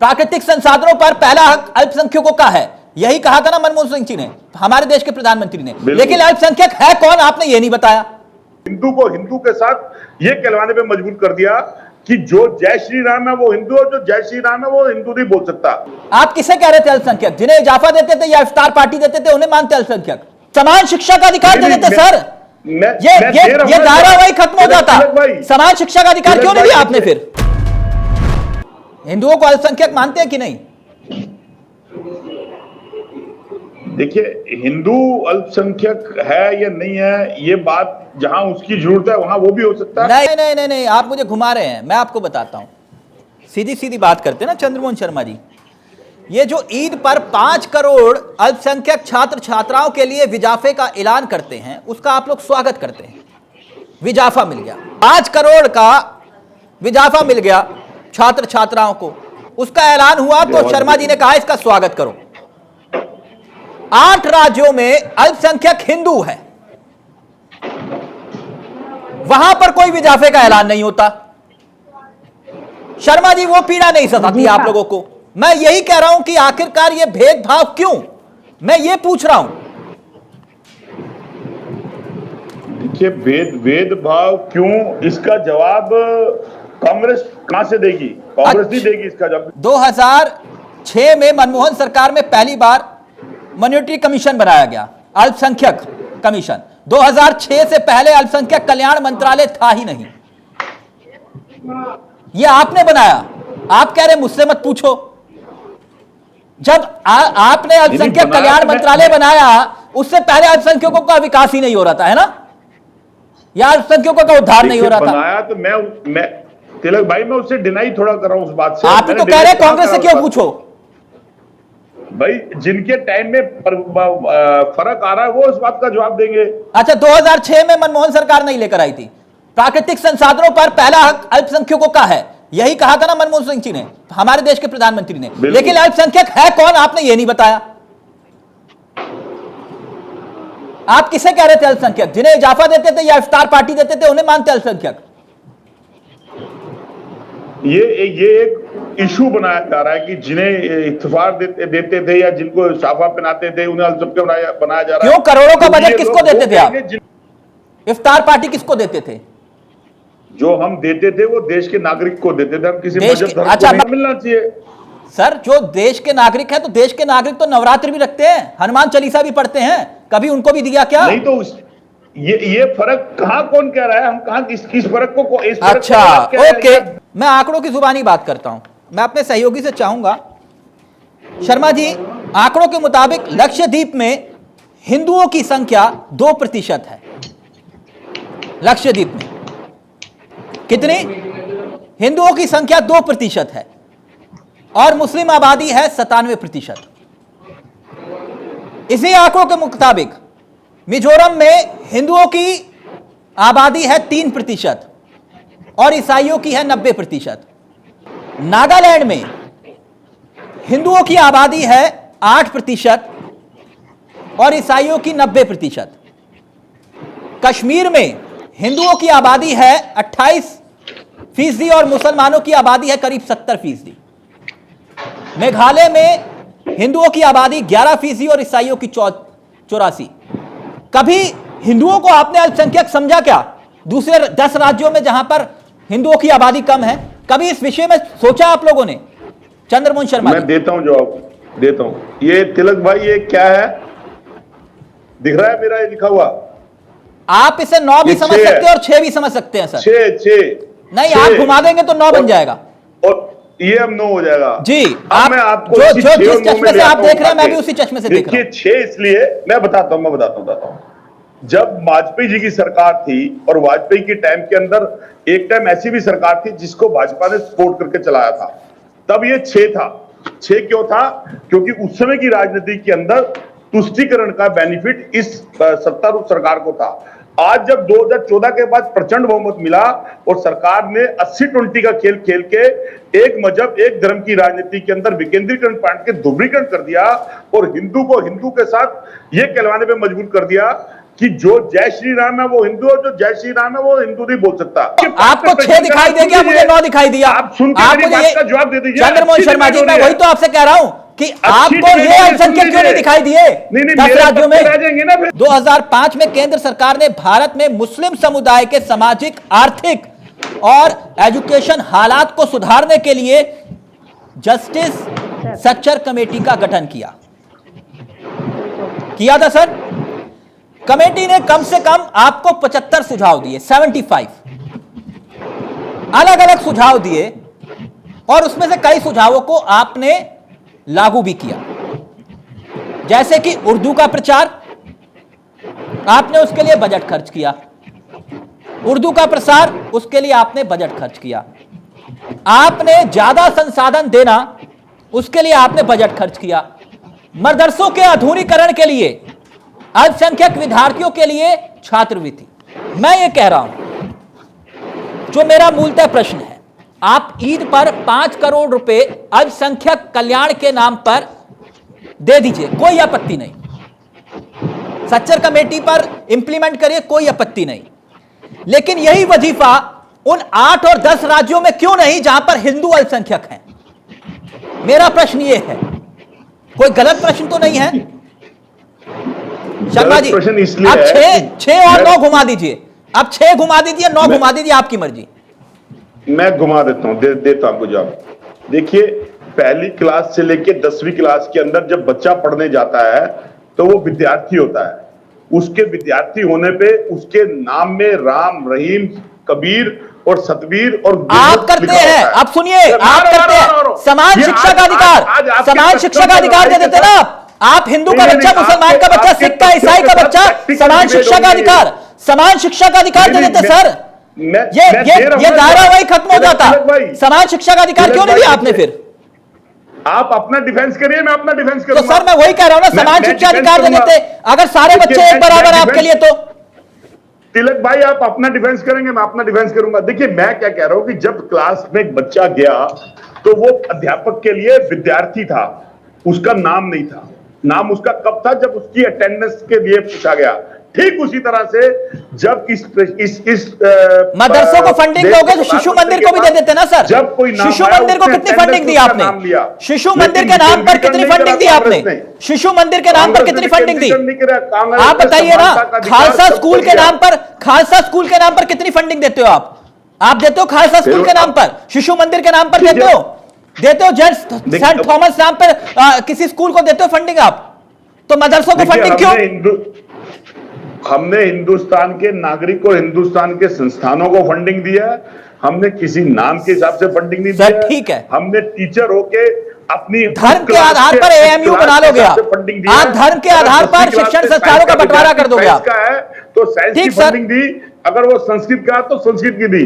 प्राकृतिक संसाधनों पर पहला हक अल्पसंख्यकों का है, यही कहा था ना मनमोहन सिंह जी ने, हमारे देश के प्रधानमंत्री ने। लेकिन अल्पसंख्यक है कौन, आपने ये नहीं बताया। हिंदू को हिंदू के साथ ये कहलवाने पे मजबूर कर दिया कि जो जय श्री राम है वो हिंदू और जो जय श्री राम है वो हिंदू नहीं बोल सकता। आप किसे कह रहे थे अल्पसंख्यक? जिन्हें इजाफा देते थे या इफ्तार पार्टी देते थे उन्हें मानते अल्पसंख्यक? समान शिक्षा का अधिकार दे देते सर, ये दायरा वही खत्म हो जाता। समान शिक्षा का अधिकार क्यों नहीं दिया आपने? फिर हिंदुओं को अल्पसंख्यक मानते हैं कि नहीं? देखिए, हिंदू अल्पसंख्यक है या नहीं है, ये बात जहां उसकी जरूरत है वहां वो भी हो सकता है। नहीं नहीं नहीं नहीं, आप मुझे घुमा रहे हैं। मैं आपको बताता हूं, सीधी सीधी बात करते हैं ना चंद्रमोहन शर्मा जी। ये जो ईद पर 5 करोड़ अल्पसंख्यक छात्र छात्राओं के लिए विजाफे का ऐलान करते हैं, उसका आप लोग स्वागत करते हैं। विजाफा मिल गया, 5 करोड़ का विजाफा मिल गया छात्र छात्राओं को, उसका ऐलान हुआ तो शर्मा जी ने कहा इसका स्वागत करो। 8 राज्यों में अल्पसंख्यक हिंदू है, वहां पर कोई विजाफे का ऐलान नहीं होता। शर्मा जी वो पीड़ा नहीं सताती आप लोगों को? मैं यही कह रहा हूं कि आखिरकार ये भेदभाव क्यों, मैं ये पूछ रहा हूं। देखिए, भेदभाव क्यों, इसका जवाब कांग्रेस कहां से देगी? कांग्रेस नहीं देगी इसका जवाब। 2006 में मनमोहन सरकार में पहली बार मॉनिटरी कमीशन बनाया गया, अल्पसंख्यक कमीशन। 2006 से पहले अल्पसंख्यक कल्याण मंत्रालय था ही नहीं, यह आपने बनाया। आप कह रहे मुझसे मत पूछो। जब आपने अल्पसंख्यक कल्याण मंत्रालय बनाया, उससे पहले अल्पसंख्यकों का विकास ही नहीं हो रहा था, है ना? या अल्पसंख्यकों का उद्धार नहीं हो रहा था? बनाया तो मैं तिलक भाई, मैं उससे डिनाई थोड़ा कर रहा हूं उस बात से। आप ही तो कह रहे हैं कांग्रेस से क्यों पूछो भाई, जिनके टाइम में फर्क आ रहा है वो इस बात का जवाब देंगे। अच्छा, 2006 में मनमोहन सरकार नहीं लेकर आई थी, प्राकृतिक संसाधनों पर पहला हक अल्पसंख्यकों का है, यही कहा था ना मनमोहन सिंह जी ने, हमारे देश के प्रधानमंत्री ने। लेकिन अल्पसंख्यक है कौन, आपने ये नहीं बताया। आप किसे कह रहे थे अल्पसंख्यक? जिन्हें इजाफा देते थे या इफ्तार पार्टी देते थे उन्हें मानते अल्पसंख्यक? ये एक इशू बनाया जा रहा है कि जिन्हें इत्तेफाक देते थे या जिनको साफा पहनाते थे उन्हें अल्पसंख्यक बनाया जा रहा है। क्यों? करोड़ों का बजट किसको देते थे आप? इफ्तार पार्टी किसको देते थे? जो हम देते थे वो देश के नागरिक को देते थे, हम किसी मजहब धर्म को नहीं मिलना चाहिए। सर, जो देश के नागरिक हैं, तो देश के नागरिक तो नवरात्र भी रखते हैं, हनुमान चालीसा भी पढ़ते हैं, कभी उनको भी दिया क्या? नहीं तो ये फर्क कहां, कौन कह रहा है? हम कहां किस फर्क को इस फर्क अच्छा, ओके, मैं आंकड़ों की जुबानी बात करता हूं। मैं अपने सहयोगी से चाहूंगा, शर्मा जी, आंकड़ों के मुताबिक लक्षद्वीप में हिंदुओं की संख्या 2% है। लक्षद्वीप में कितनी? हिंदुओं की संख्या 2% है और मुस्लिम आबादी है 97%। इसी आंकड़ों के मुताबिक मिजोरम में हिंदुओं की आबादी है 3% और ईसाइयों की है 90%। नागालैंड में हिंदुओं की आबादी है 8% और ईसाइयों की 90%। कश्मीर में हिंदुओं की आबादी है 28% और मुसलमानों की आबादी है करीब 70%। मेघालय में हिंदुओं की आबादी 11% और ईसाइयों की 84%। कभी हिंदुओं को आपने अल्पसंख्यक समझा क्या? दूसरे 10 राज्यों में जहां पर हिंदुओं की आबादी कम है, कभी इस विषय में सोचा आप लोगों ने? चंद्रमोहन शर्मा, मैं देता हूं जवाब, देता हूं। ये तिलक भाई, ये क्या है? दिख रहा है मेरा ये लिखा हुआ? आप इसे 9 भी समझ सकते हैं और 6 भी समझ सकते हैं सर। 6 नहीं, आप घुमा देंगे तो 9 बन जाएगा और ये अब 9 हो जाएगा जी। मैं आपको जिस चश्मे से आप देख रहे हैं, मैं भी उसी चश्मे से देख रहा हूं। 6 इसलिए मैं बताता हूं। जब वाजपेयी जी की सरकार थी और वाजपेयी के टाइम के अंदर एक टाइम ऐसी भी सरकार थी जिसको भाजपा ने सपोर्ट करके चलाया था, तब ये 6 था। 6 क्यों था? क्योंकि उस समय की राजनीति के अंदर तुष्टीकरण का बेनिफिट इस सत्तारूढ़ सरकार को था। आज जब 2014 के बाद प्रचंड बहुमत मिला और सरकार ने 80-20 का खेल खेल के एक मजहब एक धर्म की राजनीति के अंदर विकेंद्रीकरण पार्ट के दोहरीकरण कर दिया और हिंदू को हिंदू के साथ ये कहलवाने पे मजबूर कर दिया कि जो जय श्री राम है वो हिंदू, और जो जय श्री राम है वो हिंदू नहीं बोल सकता। आपको 6 दिखाई दे गया, मुझे 9 दिखाई दिया। आप सुन के मेरी बात का जवाब दे दीजिए। चंद्रमोहन शर्मा जी, मैं वही तो आपसे कह रहा हूं कि आपको ये अल्पसंख्यक क्यों नहीं दिखाई दिए 10 राज्यों में। 2005 में केंद्र सरकार ने भारत में मुस्लिम समुदाय के सामाजिक, आर्थिक और एजुकेशन हालात को सुधारने के लिए जस्टिस सच्चर कमेटी का गठन किया था सर। कमेटी ने कम से कम आपको 75 सुझाव दिए, 75 अलग अलग सुझाव दिए, और उसमें से कई सुझावों को आपने लागू भी किया। जैसे कि उर्दू का प्रचार, आपने उसके लिए बजट खर्च किया। उर्दू का प्रसार, उसके लिए आपने बजट खर्च किया। आपने ज्यादा संसाधन देना, उसके लिए आपने बजट खर्च किया। मदरसों के आधुनिकीकरण के लिए, अल्पसंख्यक विद्यार्थियों के लिए छात्रवृत्ति। मैं ये कह रहा हूं, जो मेरा मूलतः प्रश्न है, आप ईद पर 5 करोड़ रुपए अल्पसंख्यक कल्याण के नाम पर दे दीजिए, कोई आपत्ति नहीं। सच्चर कमेटी पर इंप्लीमेंट करिए, कोई आपत्ति नहीं। लेकिन यही वजीफा उन 8 और 10 राज्यों में क्यों नहीं जहां पर हिंदू अल्पसंख्यक हैं? मेरा प्रश्न यह है, कोई गलत प्रश्न तो नहीं है शर्मा जी? अब 6 और 9 घुमा दीजिए, अब 6 घुमा दीजिए, 9 घुमा दीजिए, आपकी मर्जी। मैं घुमा देता हूं, देता हूं आपको जवाब। देखिए, पहली क्लास से लेके 10वीं क्लास के अंदर जब बच्चा पढ़ने जाता है तो वो विद्यार्थी होता है। उसके विद्यार्थी होने पे उसके नाम में राम, रहीम, कबीर और सतवीर और आप करते हैं। अब सुनिए, आप करते हैं समान शिक्षा का अधिकार, समान शिक्षा का अधिकार दे देते ना आप। हिंदू का बच्चा, मुसलमान का बच्चा, सिख का, ईसाई का बच्चा, समान शिक्षा का अधिकार, समान शिक्षा का अधिकार दे देते सर। ये दायरा वही खत्म हो जाता। समान शिक्षा का अधिकार क्यों नहीं दिया आपने? फिर आप अपना डिफेंस करिए, मैं अपना डिफेंस करूंगा। तो सर मैं वही कह रहा हूं ना, समान शिक्षा अधिकार दे देते अगर सारे बच्चे एक बराबर आपके लिए। तो तिलक भाई, आप अपना डिफेंस करेंगे, मैं अपना डिफेंस करूंगा। देखिए, मैं क्या कह रहा हूं कि जब क्लास में एक बच्चा गया तो वो अध्यापक के लिए विद्यार्थी था, उसका नाम नहीं था। नाम उसका कब था? जब उसकी अटेंडेंस के लिए पूछा गया। ठीक उसी तरह से जब इस मदरसों को फंडिंग दोगे तो शिशु मंदिर को भी दे देते ना सर। जब कोई शिशु मंदिर को कितनी फंडिंग दी आपने? शिशु मंदिर के नाम पर कितनी फंडिंग दी आपने? शिशु मंदिर के नाम पर कितनी फंडिंग दी आप बताइए ना। खालसा स्कूल के नाम पर, खालसा स्कूल के नाम पर कितनी फंडिंग देते हो आप देते हो खालसा स्कूल के नाम पर, शिशु मंदिर के नाम पर देते हो सेंट थॉमस नाम पर किसी स्कूल को देते हो फंडिंग आप? तो मदरसों को फंडिंग क्यों? हमने हिंदुस्तान के नागरिक और हिंदुस्तान के संस्थानों को फंडिंग दिया। हमने किसी नाम के हिसाब से फंडिंग नहीं दिया। ठीक है, हमने टीचर होके अपनी धर्म के आधार पर एएमयू बना लोगे आप धर्म के आधार पर शिक्षण संस्थानों का बंटवारा कर दोगे आप। तो साइंस की फंडिंग दी, अगर वो संस्कृत का तो संस्कृत की दी।